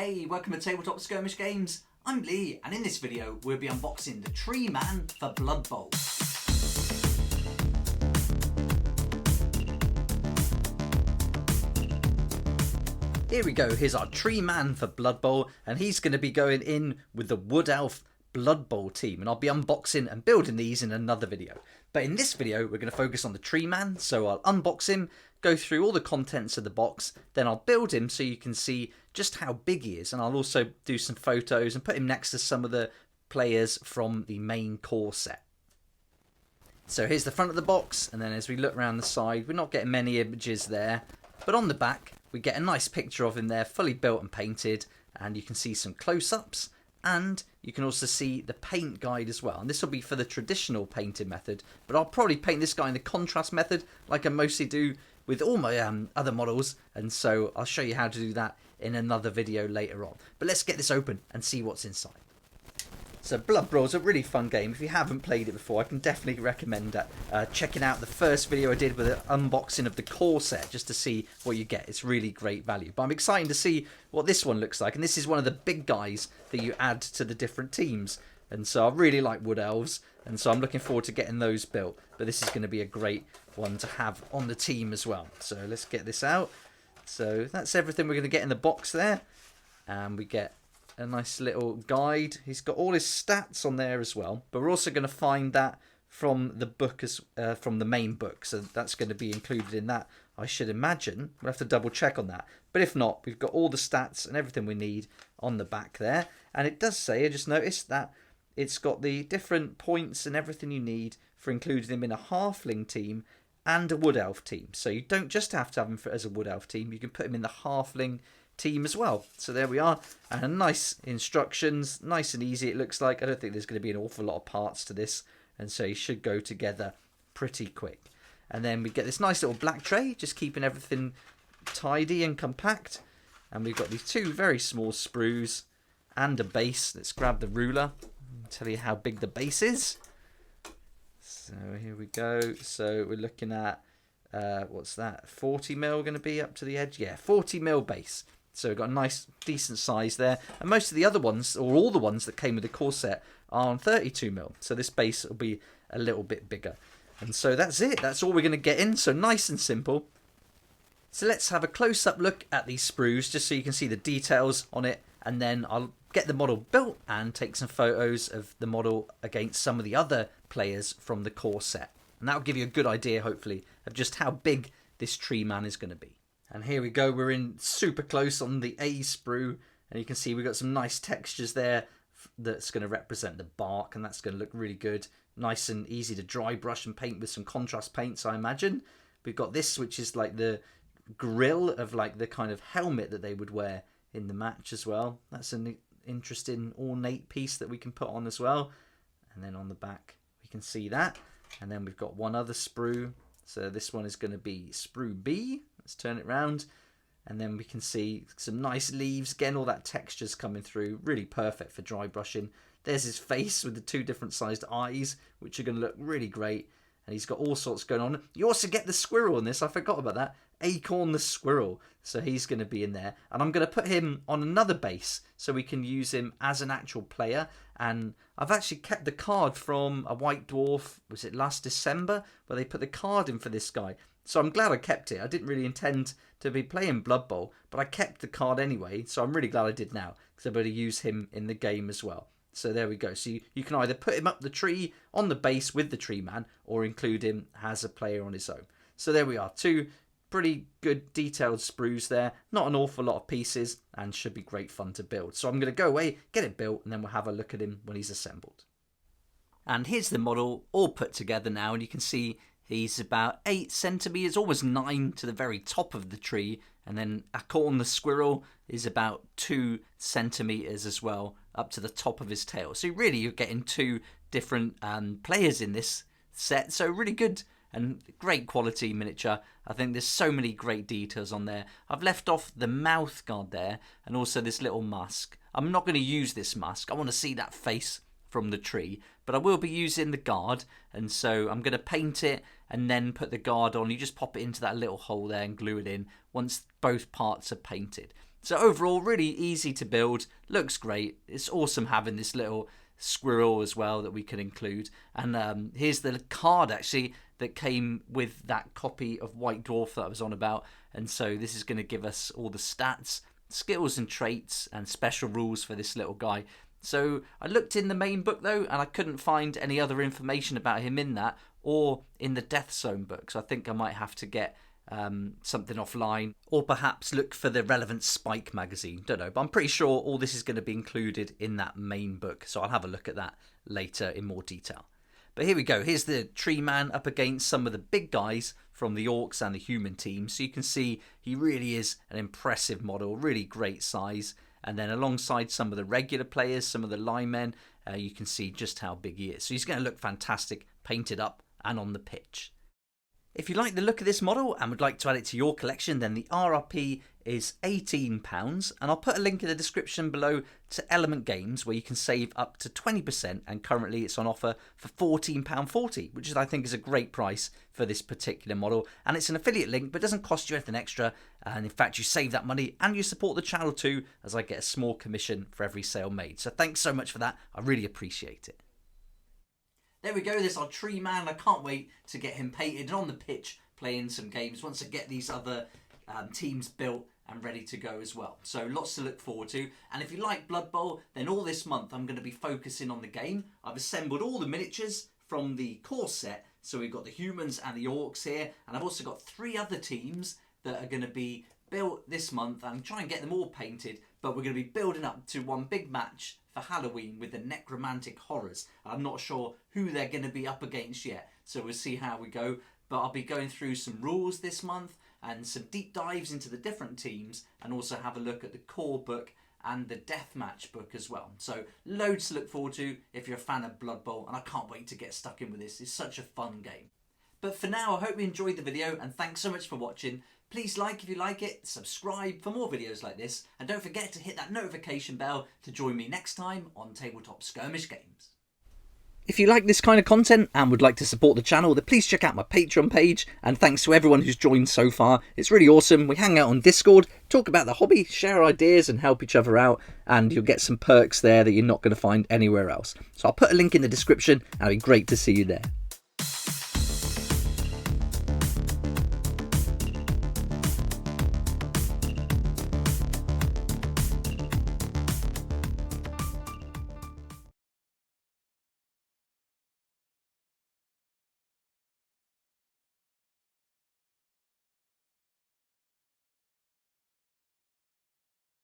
Hey, welcome to Tabletop Skirmish Games. I'm Lee, and in this video we'll be unboxing the TREEMAN for Blood Bowl. Here we go, here's our TREEMAN for Blood Bowl, and he's going to be going in with the Wood Elf Blood Bowl team, and I'll be unboxing and building these in another video. But in this video we're going to focus on the TREEMAN, so I'll unbox him, go through all the contents of the box, then I'll build him so you can see just how big he is, and I'll also do some photos and put him next to some of the players from the main core set. So here's the front of the box, and then as we look around the side, we're not getting many images there, but on the back we get a nice picture of him there, fully built and painted, and you can see some close-ups, and you can also see the paint guide as well. And this will be for the traditional painting method, but I'll probably paint this guy in the contrast method like I mostly do with all my other models, and so I'll show you how to do that in another video later on. But let's get this open and see what's inside. So Blood Bowl is a really fun game. If you haven't played it before, I can definitely recommend checking out the first video I did with an unboxing of the core set, just to see what you get. It's really great value. But I'm excited to see what this one looks like, and this is one of the big guys that you add to the different teams. And so I really like Wood Elves, and so I'm looking forward to getting those built. But this is going to be a great one to have on the team as well. So let's get this out. So that's everything we're going to get in the box there. And we get a nice little guide. He's got all his stats on there as well. But we're also going to find that from the book, from the main book. So that's going to be included in that, I should imagine. We'll have to double check on that. But if not, we've got all the stats and everything we need on the back there. And it does say, I just noticed that it's got the different points and everything you need for including him in a halfling team and a wood elf team. So you don't just have to have him as a wood elf team, you can put him in the halfling team as well. So there we are, and nice instructions, nice and easy it looks like. I don't think there's going to be an awful lot of parts to this, and so you should go together pretty quick. And then we get this nice little black tray, just keeping everything tidy and compact. And we've got these two very small sprues and a base. Let's grab the ruler and tell you how big the base is. So here we go. So we're looking at, what's that, 40mm going to be up to the edge? Yeah, 40mm base. So we've got a nice, decent size there. And most of the other ones, or all the ones that came with the core set, are on 32mm. So this base will be a little bit bigger. And so that's it. That's all we're going to get in. So nice and simple. So let's have a close-up look at these sprues, just so you can see the details on it. And then I'll get the model built and take some photos of the model against some of the other players from the core set. And that'll give you a good idea, hopefully, of just how big this TREEMAN is going to be. And here we go, we're in super close on the A sprue, and you can see we've got some nice textures there that's going to represent the bark, and that's going to look really good. Nice and easy to dry brush and paint with some contrast paints, I imagine. We've got this, which is like the grill of like the kind of helmet that they would wear in the match as well. That's an interesting ornate piece that we can put on as well. And then on the back we can see that. And then we've got one other sprue. So this one is going to be sprue B. Let's turn it around. And then we can see some nice leaves. Again, all that texture's coming through. Really perfect for dry brushing. There's his face with the two different sized eyes, which are going to look really great. And he's got all sorts going on. You also get the squirrel in this. I forgot about that. Acorn the squirrel. So he's going to be in there. And I'm going to put him on another base so we can use him as an actual player. And I've actually kept the card from a White Dwarf, was it last December, where they put the card in for this guy. So I'm glad I kept it. I didn't really intend to be playing Blood Bowl, but I kept the card anyway. So I'm really glad I did now, because I'm going to use him in the game as well. So there we go. So you can either put him up the tree on the base with the TREEMAN, or include him as a player on his own. So there we are. Two pretty good detailed sprues there. Not an awful lot of pieces, and should be great fun to build. So I'm going to go away, get it built, and then we'll have a look at him when he's assembled. And here's the model all put together now, and you can see he's about 8 centimeters, almost 9 to the very top of the tree. And then Akhorne the squirrel is about 2 centimeters as well, up to the top of his tail. So really you're getting two different players in this set. So really good and great quality miniature. I think there's so many great details on there. I've left off the mouth guard there, and also this little mask. I'm not going to use this mask. I want to see that face from the tree, but I will be using the guard, and so I'm going to paint it and then put the guard on. You just pop it into that little hole there and glue it in once both parts are painted. So overall, really easy to build, looks great. It's awesome having this little squirrel as well that we can include. And here's the card actually that came with that copy of White Dwarf that I was on about. And so this is going to give us all the stats, skills and traits and special rules for this little guy. So I looked in the main book though, and I couldn't find any other information about him in that or in the Death Zone book. So I think I might have to get something offline, or perhaps look for the relevant Spike magazine. Don't know, but I'm pretty sure all this is going to be included in that main book, so I'll have a look at that later in more detail. But here we go. Here's the tree man up against some of the big guys from the orcs and the human team. So you can see he really is an impressive model, really great size. And then alongside some of the regular players, some of the linemen, you can see just how big he is. So he's going to look fantastic painted up and on the pitch. If you like the look of this model and would like to add it to your collection, then the RRP is £18, and I'll put a link in the description below to Element Games where you can save up to 20%, and currently it's on offer for £14.40, which I think is a great price for this particular model. And it's an affiliate link, but doesn't cost you anything extra, and in fact you save that money and you support the channel too, as I get a small commission for every sale made. So thanks so much for that, I really appreciate it. There we go, there's our tree man. I can't wait to get him painted and on the pitch playing some games once I get these other teams built and ready to go as well. So lots to look forward to. And if you like Blood Bowl, then all this month I'm going to be focusing on the game. I've assembled all the miniatures from the core set. So we've got the humans and the orcs here. And I've also got 3 other teams that are going to be built this month and try and get them all painted. But we're going to be building up to one big match for Halloween with the necromantic horrors. I'm not sure who they're going to be up against yet, so we'll see how we go. But I'll be going through some rules this month and some deep dives into the different teams, and also have a look at the core book and the deathmatch book as well. So loads to look forward to if you're a fan of Blood Bowl, and I can't wait to get stuck in with this. It's such a fun game. But for now, I hope you enjoyed the video, and thanks so much for watching. Please like if you like it, subscribe for more videos like this, and don't forget to hit that notification bell to join me next time on Tabletop Skirmish Games. If you like this kind of content and would like to support the channel, then please check out my Patreon page, and thanks to everyone who's joined so far. It's really awesome. We hang out on Discord, talk about the hobby, share ideas and help each other out, and you'll get some perks there that you're not going to find anywhere else. So I'll put a link in the description, and it'll be great to see you there.